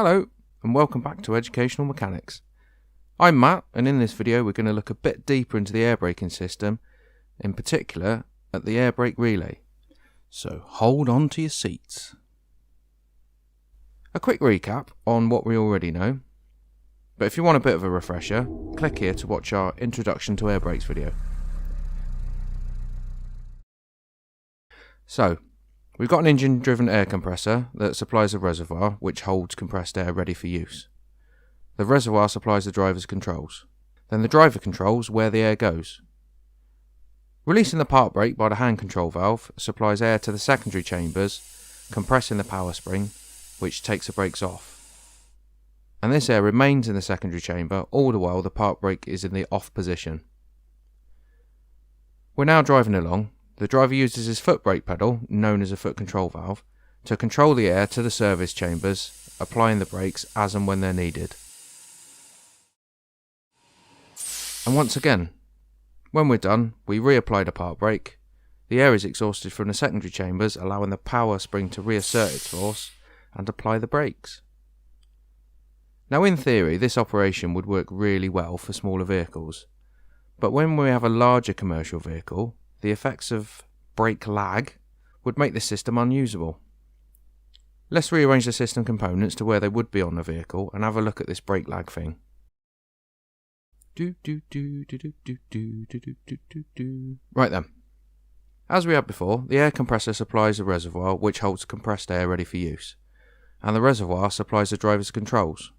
Hello and welcome back to Educational Mechanics. I'm Matt, and in this video we're going to look a bit deeper into the air braking system, in particular at the air brake relay. So hold on to your seats. A quick recap on what we already know, but if you want a bit of a refresher, click here to watch our Introduction to Air Brakes video. So, we've got an engine-driven air compressor that supplies a reservoir which holds compressed air ready for use. The reservoir supplies the driver's controls. Then the driver controls where the air goes. Releasing the park brake by the hand control valve supplies air to the secondary chambers, compressing the power spring, which takes the brakes off. And this air remains in the secondary chamber all the while the park brake is in the off position. We're now driving along. The driver uses his foot brake pedal, known as a foot control valve, to control the air to the service chambers, applying the brakes as and when they're needed. And once again, when we're done, we reapply the park brake. The air is exhausted from the secondary chambers, allowing the power spring to reassert its force and apply the brakes. Now in theory, this operation would work really well for smaller vehicles, but when we have a larger commercial vehicle, the effects of brake lag would make the system unusable. Let's rearrange the system components to where they would be on the vehicle and have a look at this brake lag thing. Right then. As we had before, the air compressor supplies a reservoir which holds compressed air ready for use, and the reservoir supplies the driver's controls.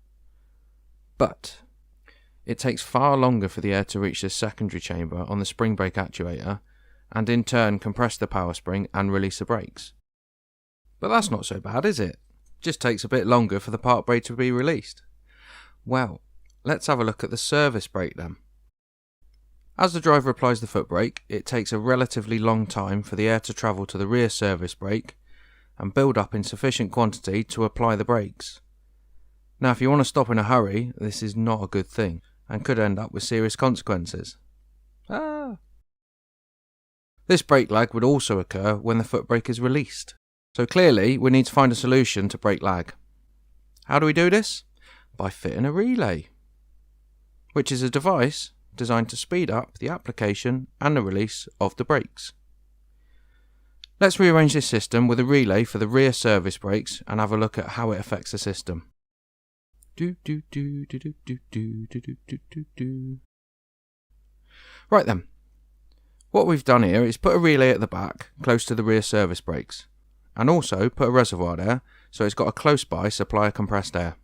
But it takes far longer for the air to reach the secondary chamber on the spring brake actuator and in turn compress the power spring and release the brakes. But that's not so bad, is it? Just takes a bit longer for the park brake to be released. Well, let's have a look at the service brake then. As the driver applies the foot brake, it takes a relatively long time for the air to travel to the rear service brake and build up in sufficient quantity to apply the brakes. Now if you want to stop in a hurry, this is not a good thing and could end up with serious consequences. This brake lag would also occur when the foot brake is released. So clearly we need to find a solution to brake lag. How do we do this? By fitting a relay, which is a device designed to speed up the application and the release of the brakes. Let's rearrange this system with a relay for the rear service brakes and have a look at how it affects the system. Right then. What we've done here is put a relay at the back, close to the rear service brakes, and also put a reservoir there, so it's got a close by supply of compressed air.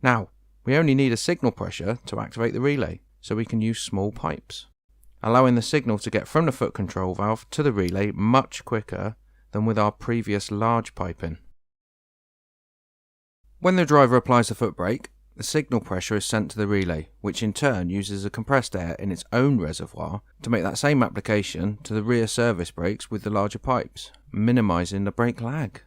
Now, we only need a signal pressure to activate the relay, so we can use small pipes, allowing the signal to get from the foot control valve to the relay much quicker than with our previous large piping. When the driver applies the foot brake, the signal pressure is sent to the relay, which in turn uses the compressed air in its own reservoir to make that same application to the rear service brakes with the larger pipes, minimising the brake lag.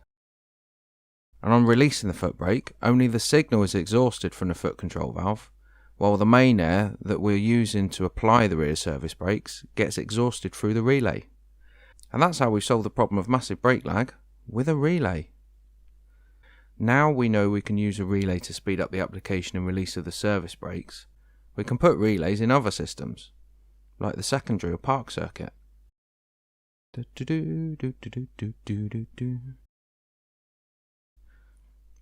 And on releasing the foot brake, only the signal is exhausted from the foot control valve, while the main air that we're using to apply the rear service brakes gets exhausted through the relay. And that's how we solve the problem of massive brake lag with a relay. Now we know we can use a relay to speed up the application and release of the service brakes. We can put relays in other systems, like the secondary or park circuit.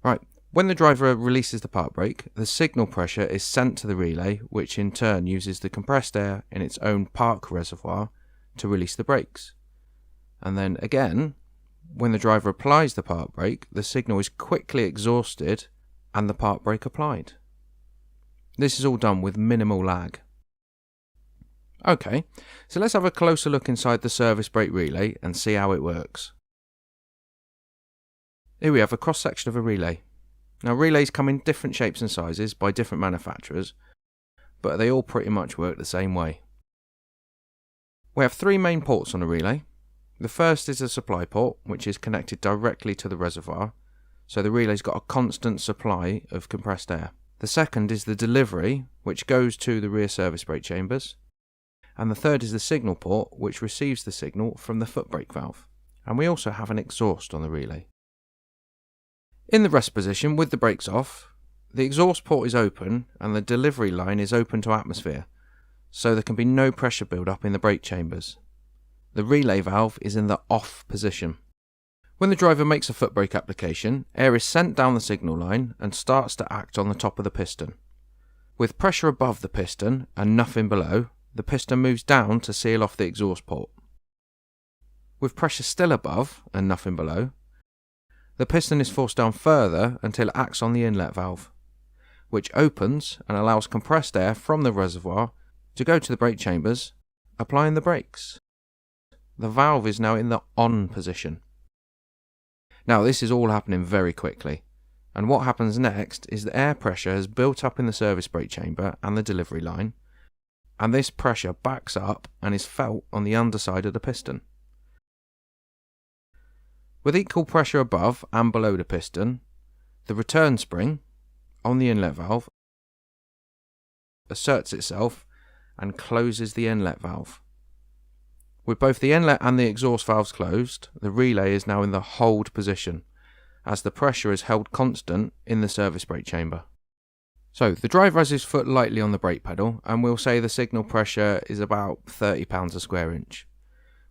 Right, when the driver releases the park brake, the signal pressure is sent to the relay, which in turn uses the compressed air in its own park reservoir to release the brakes. And then again, when the driver applies the park brake, the signal is quickly exhausted and the park brake applied. This is all done with minimal lag. Okay, so let's have a closer look inside the service brake relay and see how it works. Here we have a cross-section of a relay. Now relays come in different shapes and sizes by different manufacturers, but they all pretty much work the same way. We have three main ports on a relay. The first is a supply port, which is connected directly to the reservoir, so the relay's got a constant supply of compressed air. The second is the delivery, which goes to the rear service brake chambers. And the third is the signal port, which receives the signal from the foot brake valve. And we also have an exhaust on the relay. In the rest position with the brakes off, the exhaust port is open and the delivery line is open to atmosphere, so there can be no pressure build-up in the brake chambers. The relay valve is in the off position. When the driver makes a foot brake application, air is sent down the signal line and starts to act on the top of the piston. With pressure above the piston and nothing below, the piston moves down to seal off the exhaust port. With pressure still above and nothing below, the piston is forced down further until it acts on the inlet valve, which opens and allows compressed air from the reservoir to go to the brake chambers, applying the brakes. The valve is now in the on position. Now this is all happening very quickly, and what happens next is the air pressure has built up in the service brake chamber and the delivery line, and this pressure backs up and is felt on the underside of the piston. With equal pressure above and below the piston, the return spring on the inlet valve asserts itself and closes the inlet valve. With both the inlet and the exhaust valves closed, the relay is now in the hold position, as the pressure is held constant in the service brake chamber. So the driver has his foot lightly on the brake pedal, and we'll say the signal pressure is about 30 pounds a square inch,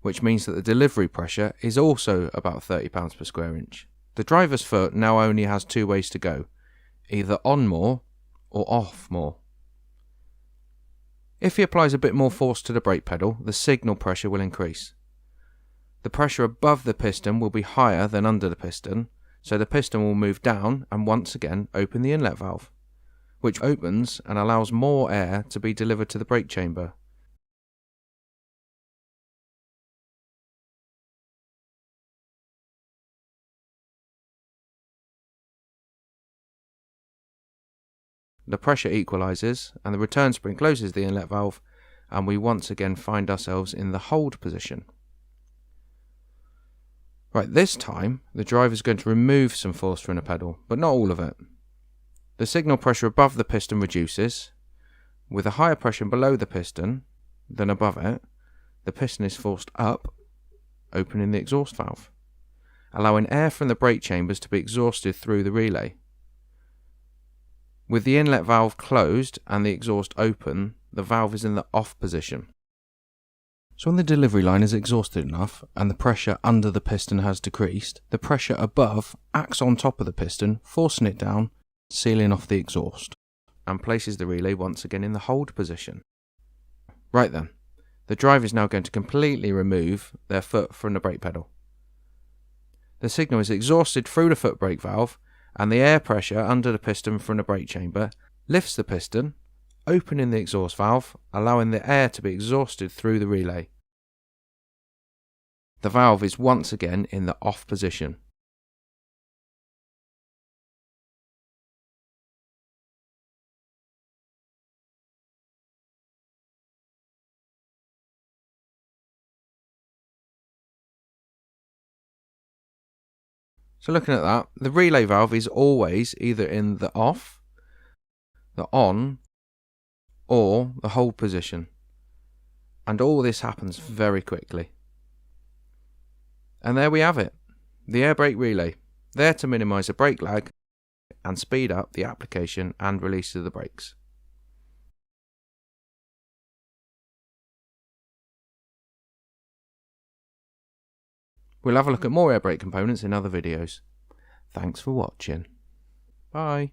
which means that the delivery pressure is also about 30 pounds per square inch. The driver's foot now only has two ways to go, either on more or off more. If he applies a bit more force to the brake pedal, the signal pressure will increase. The pressure above the piston will be higher than under the piston, so the piston will move down and once again open the inlet valve, which opens and allows more air to be delivered to the brake chamber. The pressure equalises and the return spring closes the inlet valve, and we once again find ourselves in the hold position. Right, this time the driver is going to remove some force from the pedal, but not all of it. The signal pressure above the piston reduces. With a higher pressure below the piston than above it, the piston is forced up, opening the exhaust valve, allowing air from the brake chambers to be exhausted through the relay. With the inlet valve closed and the exhaust open, the valve is in the off position. So when the delivery line is exhausted enough and the pressure under the piston has decreased, the pressure above acts on top of the piston, forcing it down, sealing off the exhaust, and places the relay once again in the hold position. Right then, the driver is now going to completely remove their foot from the brake pedal. The signal is exhausted through the foot brake valve, and the air pressure under the piston from the brake chamber lifts the piston, opening the exhaust valve, allowing the air to be exhausted through the relay. The valve is once again in the off position. So looking at that, the relay valve is always either in the off, the on, or the hold position. And all this happens very quickly. And there we have it, the air brake relay, there to minimise the brake lag and speed up the application and release of the brakes. We'll have a look at more air brake components in other videos. Thanks for watching. Bye.